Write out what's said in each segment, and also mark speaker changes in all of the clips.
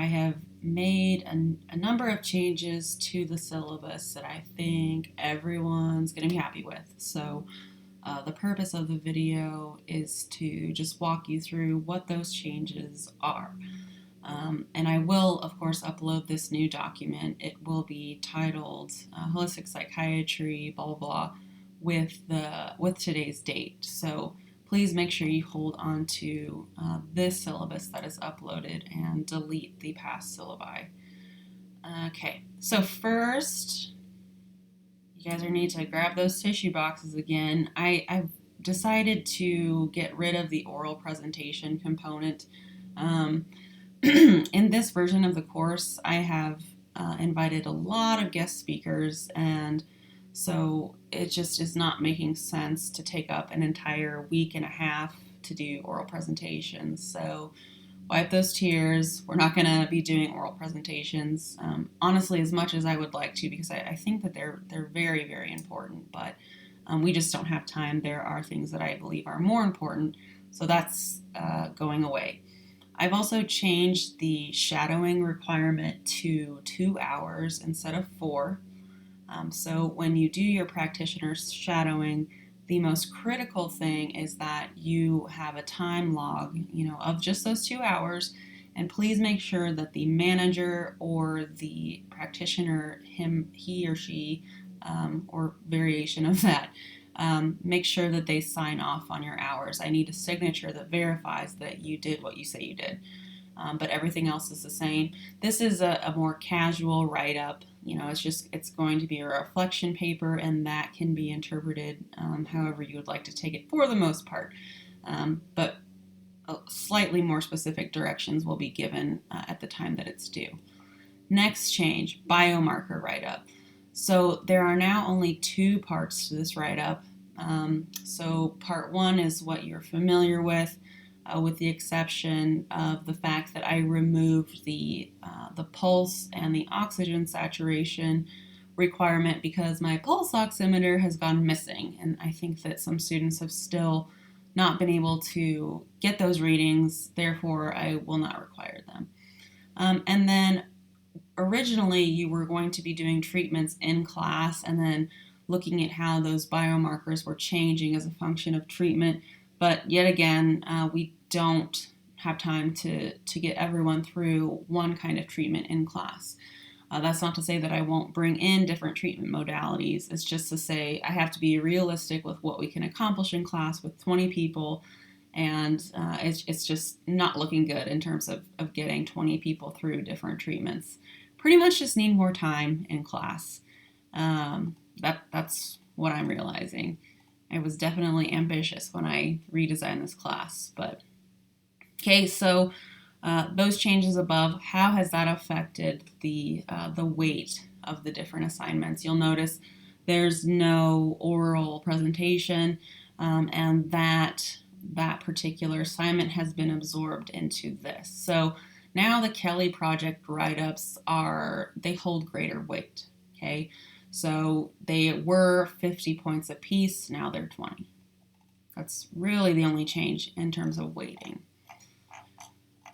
Speaker 1: I have made a number of changes to the syllabus that I think everyone's going to be happy with. So the purpose of the video is to just walk you through what those changes are. And I will, of course, upload this new document. It will be titled Holistic Psychiatry, blah, blah, blah, with today's date. So please make sure you hold on to this syllabus that is uploaded and delete the past syllabi. Okay, so first, you guys are need to grab those tissue boxes again. I've decided to get rid of the oral presentation component. In this version of the course, I have invited a lot of guest speakers, and so it just is not making sense to take up an entire week and a half to do oral presentations. So wipe those tears. We're not going to be doing oral presentations, honestly, as much as I would like to, because I think that they're very, very important, but we just don't have time. There are things that I believe are more important, so that's going away. I've also changed the shadowing requirement to 2 hours instead of 4. So when you do your practitioner shadowing, the most critical thing is that you have a time log, of just those 2 hours, and please make sure that the manager or the practitioner, he or she, or variation of that, make sure that they sign off on your hours. I need a signature that verifies that you did what you say you did, but everything else is the same. This is a more casual write-up. It's going to be a reflection paper, and that can be interpreted however you would like to take it for the most part. But slightly more specific directions will be given at the time that it's due. Next change, biomarker write-up. So there are now only 2 parts to this write-up. So part 1 is what you're familiar with the exception of the fact that I removed the pulse and the oxygen saturation requirement because my pulse oximeter has gone missing, and I think that some students have still not been able to get those readings, therefore I will not require them. And then originally you were going to be doing treatments in class and then looking at how those biomarkers were changing as a function of treatment, but yet again, we don't have time to get everyone through one kind of treatment in class. That's not to say that I won't bring in different treatment modalities. It's just to say I have to be realistic with what we can accomplish in class with 20 people, and it's just not looking good in terms of getting 20 people through different treatments. Pretty much just need more time in class. That's what I'm realizing. I was definitely ambitious when I redesigned this class, but okay, so those changes above, how has that affected the weight of the different assignments? You'll notice there's no oral presentation, and that particular assignment has been absorbed into this. So now the Kelly Project write-ups they hold greater weight, okay? So they were 50 points apiece, now they're 20. That's really the only change in terms of weighting.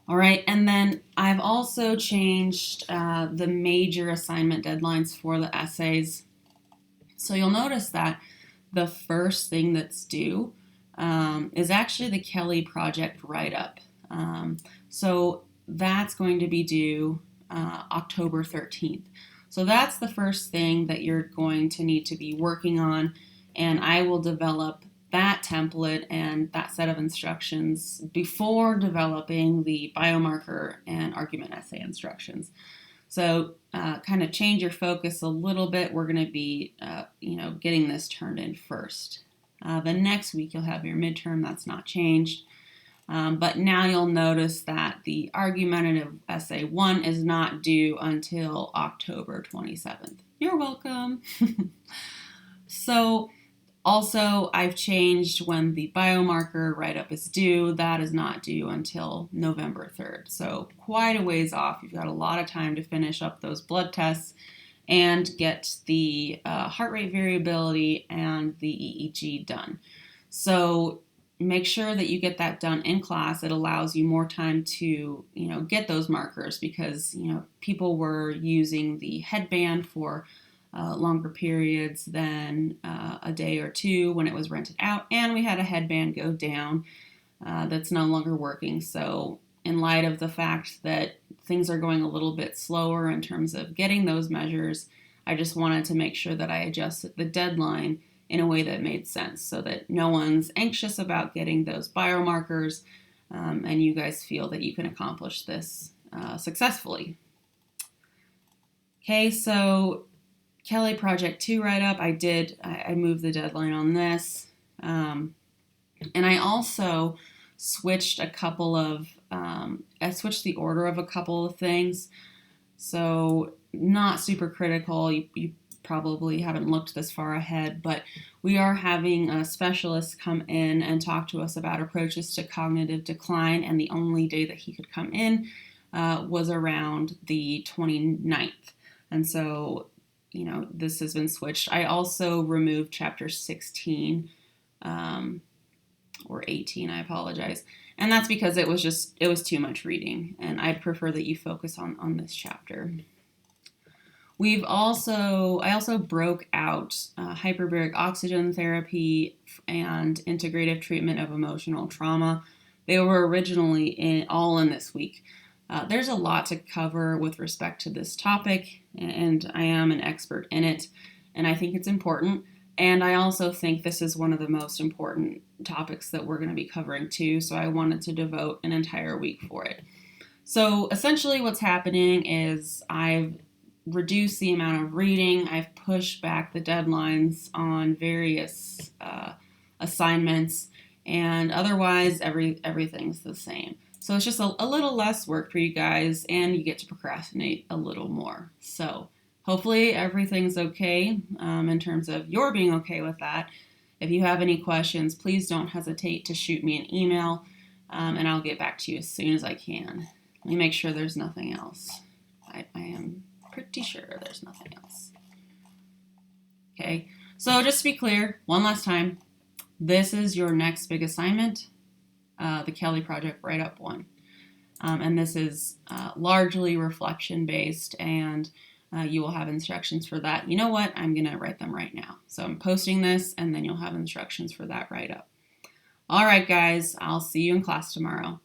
Speaker 1: All right, and then I've also changed the major assignment deadlines for the essays. So you'll notice that the first thing that's due is actually the Kelly Project write-up. So that's going to be due October 13th. So that's the first thing that you're going to need to be working on, and I will develop that template and that set of instructions before developing the biomarker and argument essay instructions. So kind of change your focus a little bit. We're going to be, getting this turned in first. The next week you'll have your midterm. That's not changed. But now you'll notice that the argumentative essay 1 is not due until October 27th. You're welcome. So also I've changed when the biomarker write-up is due. That is not due until November 3rd. So quite a ways off. You've got a lot of time to finish up those blood tests and get the heart rate variability and the EEG done. So make sure that you get that done in class. It allows you more time to, get those markers because, people were using the headband for longer periods than a day or two when it was rented out, and we had a headband go down that's no longer working. So in light of the fact that things are going a little bit slower in terms of getting those measures, I just wanted to make sure that I adjusted the deadline in a way that made sense so that no one's anxious about getting those biomarkers, and you guys feel that you can accomplish this successfully. Okay, so Kelly Project 2 write-up, I moved the deadline on this. And I also switched I switched the order of a couple of things. So not super critical. You probably haven't looked this far ahead, but we are having a specialist come in and talk to us about approaches to cognitive decline, and the only day that he could come in was around the 29th. And so, this has been switched. I also removed chapter 16, or 18, I apologize. And that's because it was too much reading, and I'd prefer that you focus on this chapter. I also broke out hyperbaric oxygen therapy and integrative treatment of emotional trauma. They were originally all in this week. There's a lot to cover with respect to this topic, and I am an expert in it, and I think it's important. And I also think this is one of the most important topics that we're going to be covering too, so I wanted to devote an entire week for it. So essentially what's happening is I've reduced the amount of reading, I've pushed back the deadlines on various assignments, and otherwise everything's the same. So it's just a little less work for you guys, and you get to procrastinate a little more. So hopefully everything's okay in terms of you're being okay with that. If you have any questions, please don't hesitate to shoot me an email, and I'll get back to you as soon as I can. Let me make sure there's nothing else. I am pretty sure there's nothing else. Okay, so just to be clear, one last time, this is your next big assignment, the Kelly Project Write-Up 1. And this is largely reflection-based, and you will have instructions for that. You know what? I'm going to write them right now. So I'm posting this, and then you'll have instructions for that write-up. All right, guys, I'll see you in class tomorrow.